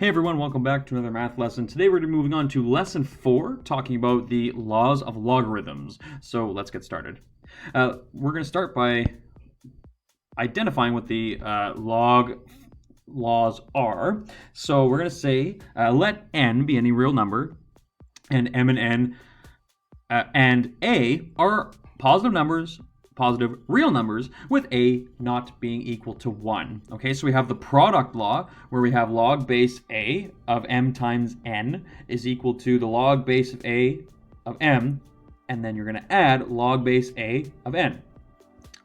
Hey everyone, welcome back to another math lesson. Today we're moving on to lesson 4, talking about the laws of logarithms. So let's get started. We're going to start by identifying what the log laws are. So we're going to say let n be any real number, and m and n and a are positive numbers, positive real numbers, with a not being equal to 1. Okay, so we have the product law where we have log base a of m times n is equal to the log base of a of m, and then you're going to add log base a of n.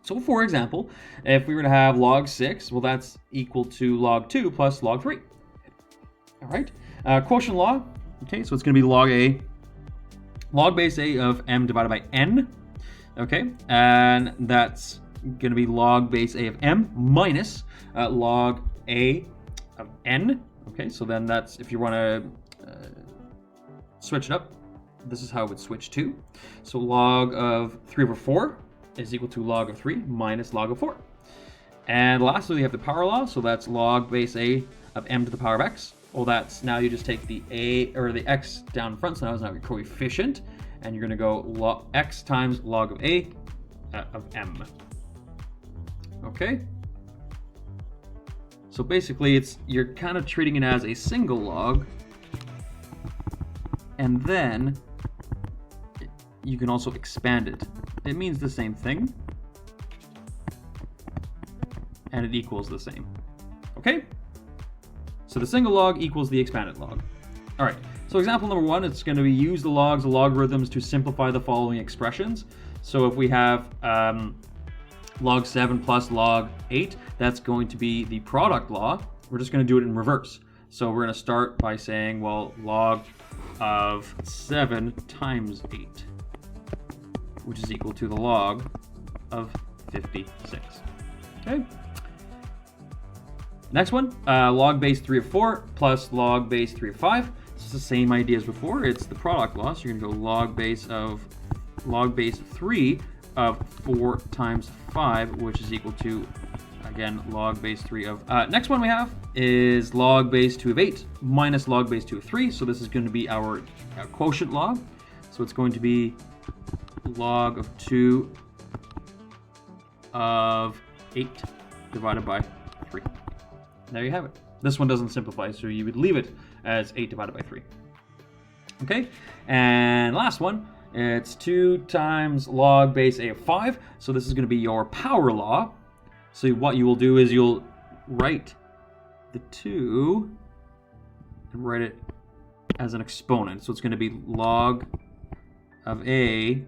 So for example, if we were to have log 6, well, that's equal to log 2 plus log 3. All right, quotient law. Okay, so it's going to be log base a of m divided by n. Okay, and that's going to be log base a of m minus log a of n. Okay, so then that's, if you want to switch it up, this is how it would switch to. So log of 3 over 4 is equal to log of 3 minus log of 4. And lastly, we have the power law, so that's log base a of m to the power of x. Well, that's, now you just take the a, or the x down in front, so now it's now your coefficient, and you're going to go x times log of a of m. Okay? So basically, you're kind of treating it as a single log, and then you can also expand it. It means the same thing, and it equals the same. Okay? So the single log equals the expanded log. All right, so example number 1, it's going to be use the logs of logarithms to simplify the following expressions. So if we have log 7 plus log 8, that's going to be the product law. We're just going to do it in reverse. So we're going to start by saying, well, log of 7 times 8, which is equal to the log of 56. Okay. Next one, log base 3 of 4 plus log base 3 of 5. It's the same idea as before. It's the product law. So you're going to go log base 3 of 4 times 5, which is equal to, again, log base 3 of... next one we have is log base 2 of 8 minus log base 2 of 3. So this is going to be our quotient law. So it's going to be log of 2 of 8 divided by 3. There you have it. This one doesn't simplify, so you would leave it as 8 divided by 3. Okay, and last one, it's 2 times log base a of 5. So this is going to be your power law. So what you will do is you'll write the 2 and write it as an exponent. So it's going to be log of a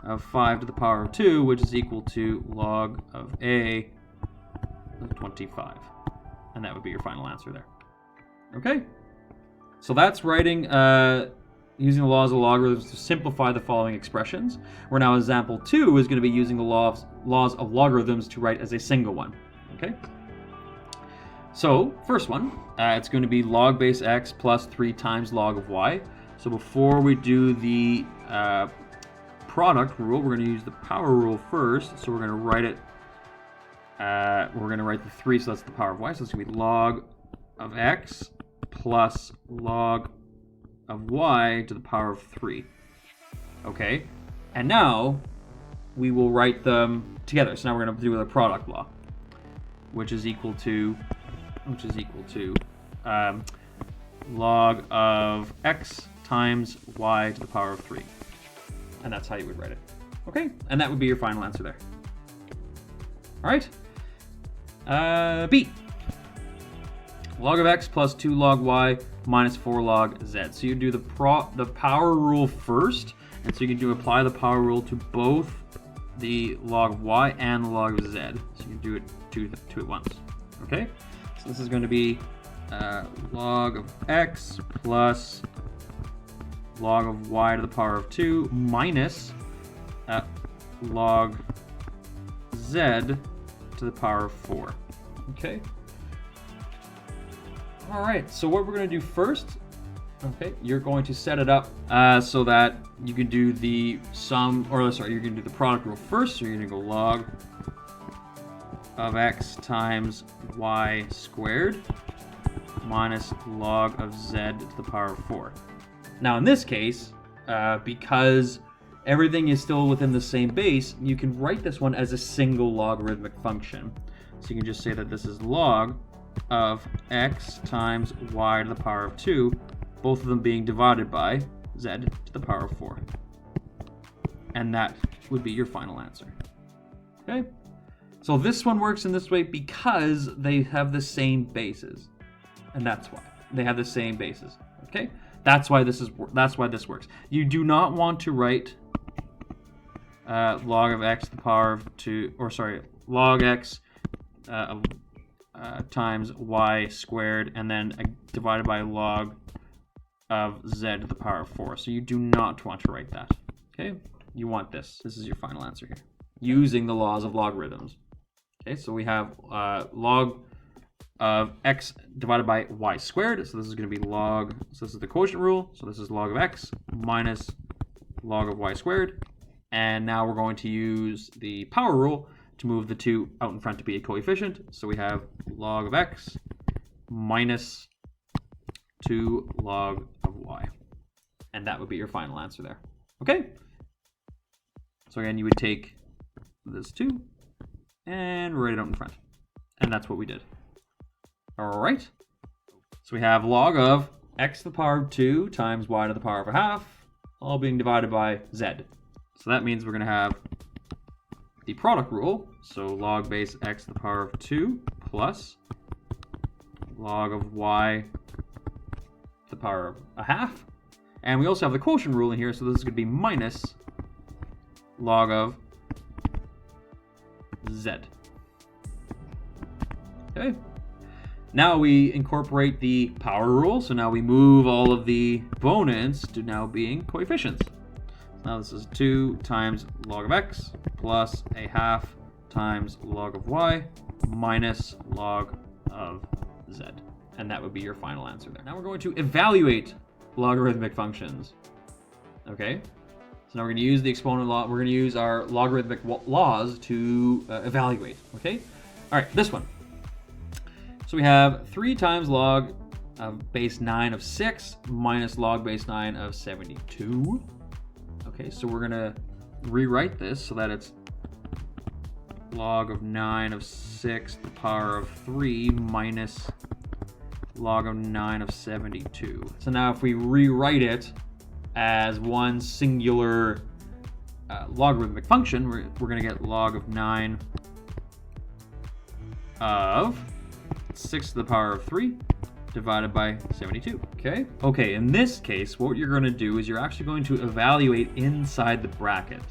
of 5 to the power of 2, which is equal to log of a of 25. And that would be your final answer there. Okay? So that's writing, using the laws of logarithms to simplify the following expressions. Where now example 2 is going to be using the laws of logarithms to write as a single one. Okay? So, first one, it's going to be log base x plus 3 times log of y. So before we do the product rule, we're going to use the power rule first. So we're going to write it, we're going to write the 3, so that's the power of y. So it's going to be log of x plus log of y to the power of 3. Okay, and now we will write them together. So now we're going to do the product law, which is equal to log of x times y to the power of 3. And that's how you would write it. Okay, and that would be your final answer there. All right. B. Log of x plus 2 log y minus 4 log z. So you do the power rule first, and so you can apply the power rule to both the log of y and the log of z. So you can do it two at once. Okay. So this is going to be log of x plus log of y to the power of 2 minus log z to the power of 4. Okay. All right, so what we're going to do first, okay, you're going to set it up so that you can do the sum, or sorry, you're going to do the product rule first. So you're going to go log of x times y squared minus log of z to the power of 4. Now in this case, because everything is still within the same base, you can write this one as a single logarithmic function. So you can just say that this is log of x times y to the power of 2, both of them being divided by z to the power of 4. And that would be your final answer. Okay? So this one works in this way because they have the same bases. And that's why. They have the same bases. Okay? That's why this works. You do not want to write log of x to the power of 2, or sorry, log x times y squared, and then divided by log of z to the power of 4. So you do not want to write that. Okay? You want this. This is your final answer here, using the laws of logarithms. Okay, so we have log of x divided by y squared. So this is going to be log, so this is the quotient rule. So this is log of x minus log of y squared. And now we're going to use the power rule to move the 2 out in front to be a coefficient. So we have log of x minus 2 log of y. And that would be your final answer there. Okay? So again, you would take this 2 and write it out in front. And that's what we did. All right. So we have log of x to the power of 2 times y to the power of a half, all being divided by z. So that means we're going to have the product rule. So log base x to the power of 2 plus log of y to the power of a half. And we also have the quotient rule in here, so this is going to be minus log of z. Okay. Now we incorporate the power rule, so now we move all of the exponents to now being coefficients. Now this is 2 times log of x plus a half times log of y minus log of z. And that would be your final answer there. Now we're going to evaluate logarithmic functions. Okay? So now we're going to use the exponent law. We're going to use our logarithmic laws to evaluate. Okay? All right, this one. So we have 3 times log of base 9 of 6 minus log base 9 of 72. Okay, so we're going to rewrite this so that it's log of 9 of 6 to the power of 3 minus log of 9 of 72. So now if we rewrite it as one singular logarithmic function, we're going to get log of 9 of 6 to the power of 3 divided by 72. Okay, in this case, what you're going to do is you're actually going to evaluate inside the bracket.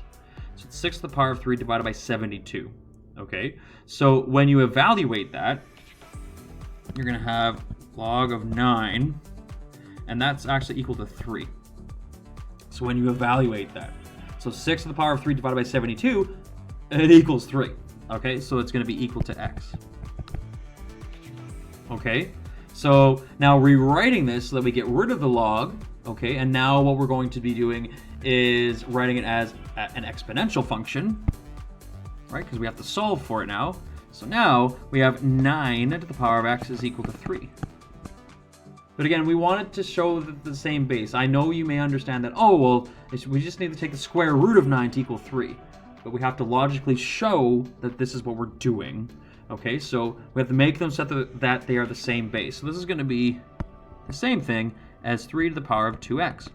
So it's 6 to the power of 3 divided by 72. Okay, so when you evaluate that, you're going to have log of 9, and that's actually equal to 3. So when you evaluate that, so 6 to the power of 3 divided by 72, it equals 3. Okay, so it's going to be equal to x. Okay, so now rewriting this so that we get rid of the log, okay, and now what we're going to be doing is writing it as an exponential function, right, because we have to solve for it now. So now we have 9 to the power of x is equal to 3. But again, we want it to show the same base. I know you may understand that, oh, well, we just need to take the square root of 9 to equal 3. But we have to logically show that this is what we're doing. Okay, so we have to make them set that they are the same base. So this is going to be the same thing as 3 to the power of 2x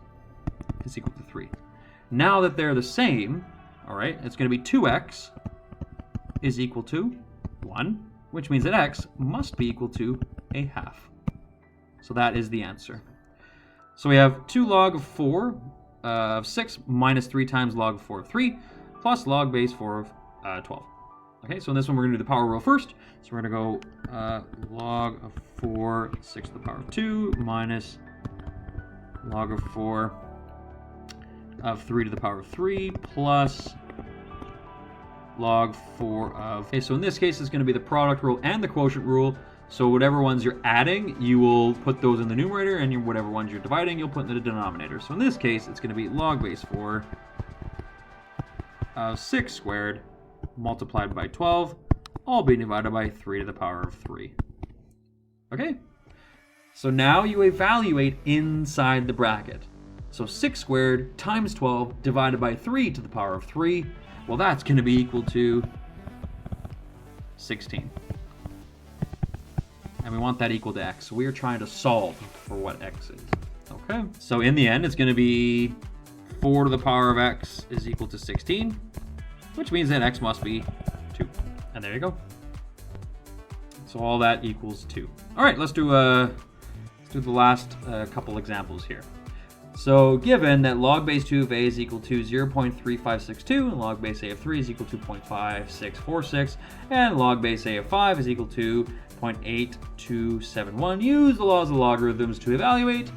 is equal to 3. Now that they're the same, all right, it's going to be 2x is equal to 1, which means that x must be equal to a half. So that is the answer. So we have 2 log of 4 of 6 minus 3 times log of 4 of 3 plus log base 4 of 12. Okay, so in this one we're going to do the power rule first. So we're going to go log of 4, 6 to the power of 2 minus log of 4 of 3 to the power of 3 plus log 4 of... Okay, so in this case it's going to be the product rule and the quotient rule. So whatever ones you're adding, you will put those in the numerator, and whatever ones you're dividing, you'll put in the denominator. So in this case, it's going to be log base 4 of 6 squared multiplied by 12, all being divided by 3 to the power of 3. Okay? So now you evaluate inside the bracket. So 6 squared times 12 divided by 3 to the power of 3, well, that's going to be equal to 16. And we want that equal to x. So we are trying to solve for what x is. Okay, so in the end, it's going to be 4 to the power of x is equal to 16, which means that x must be 2. And there you go. So all that equals 2. All right, let's do the last couple examples here. So given that log base 2 of a is equal to 0.3562, and log base a of 3 is equal to 0.5646, and log base a of 5 is equal to 0.8271, use the laws of logarithms to evaluate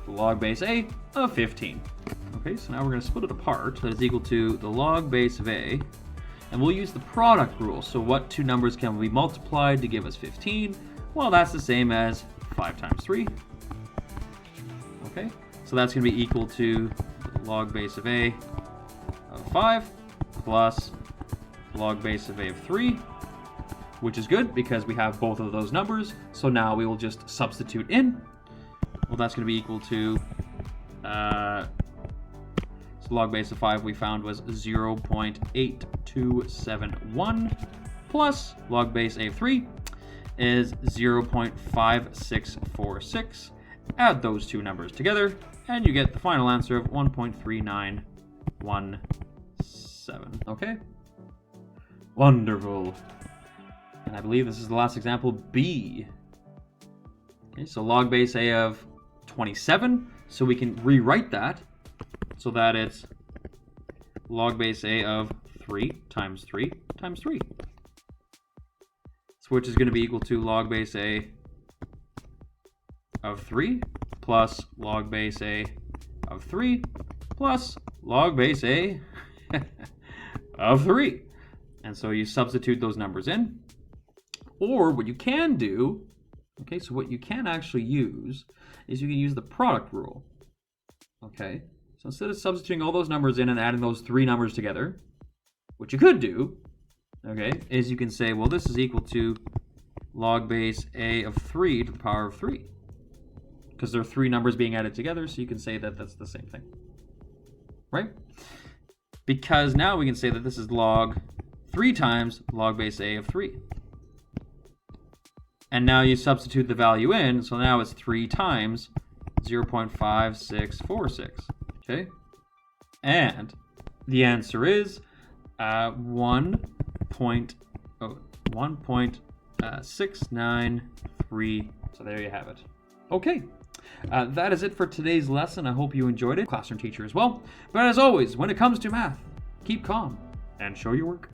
the log base a of 15. Okay, so now we're going to split it apart. That is equal to the log base of a, and we'll use the product rule. So what two numbers can be multiplied to give us 15? Well, that's the same as 5 times 3. Okay, so that's going to be equal to the log base of a of 5 plus log base of a of 3, which is good because we have both of those numbers. So now we will just substitute in. Well, that's going to be equal to, so log base of 5 we found was 0.8271 plus log base a of 3 is 0.5646. Add those two numbers together, and you get the final answer of 1.3917. Okay? Wonderful. And I believe this is the last example, B. Okay, so log base a of 27, so we can rewrite that so that it's log base a of 3 times 3 times 3. So which is going to be equal to log base a of 3 plus log base a of 3 plus log base a of 3. And so you substitute those numbers in. Or what you can do, okay, so what you can actually use is you can use the product rule. Okay, so instead of substituting all those numbers in and adding those three numbers together, what you could do, okay, is you can say, well, this is equal to log base a of 3 to the power of 3. Because there are three numbers being added together, so you can say that that's the same thing. Right? Because now we can say that this is log 3 times log base a of 3. And now you substitute the value in, so now it's 3 times 0.5646. Okay? And the answer is 1.693. So there you have it. Okay. That is it for today's lesson. I hope you enjoyed it. Classroom teacher as well. But as always, when it comes to math, keep calm and show your work.